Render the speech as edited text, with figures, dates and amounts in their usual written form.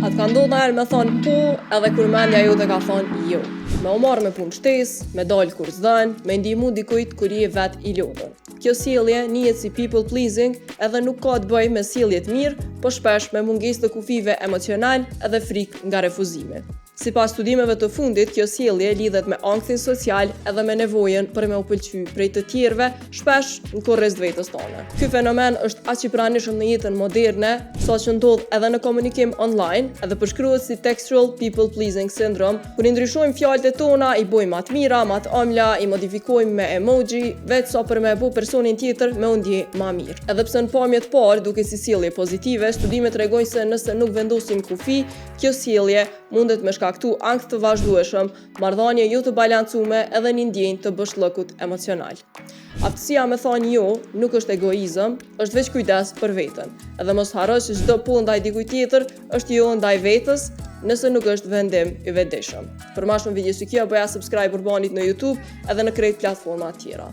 Atë ka ndodhur ndonjëherë me thonë po, edhe kur mendja jote ka thonë jo. Me u marrë me punë shtesë, me dalë kur s'dën, me ndihmu dikujt kur je vet i lodhur. Kjo sjellje njihet si people pleasing edhe nuk ka të bëjë me sjellje të mirë, por shpesh me mungesë të kufive emocional edhe frikë nga refuzimi. Sipas studimeve të fundit, kjo sjellje lidhet me anktin social edhe me nevojën për me u pëlqy prej të tjerëve, shpesh në kurriz të vetes tonë. Ky fenomen është aq i pranishëm në jetën moderne, saqë ndodh edhe në komunikim online, edhe përshkruhet si textual people pleasing syndrome, kur i ndryshojmë fjalët e tona, i bojmë më të mira, më të ëmbla, i modifikojmë me emoji, vetë sa për me bu personin tjetër me u ndje më mirë. Edhe pse në pamje të parë duket si sjellje pozitive, studimet tregojnë se nëse nuk vendosim kufi, kjo sjellje mundet me shkaktu ankth të vazhdueshëm, marrëdhënie jo të balancume edhe një ndjenjë të bëshllëkut emocional. Aftësia me thonë jo nuk është egoizëm, është veç kujdes për veten. Edhe mos harro se çdo punë ndaj dikujt tjetër është jo ndaj vetes, nëse nuk është vendim i vetëdijshëm. Për më shumë video si kjo, bëja subscribe Urbanit në YouTube edhe në krejt platforma të tjera.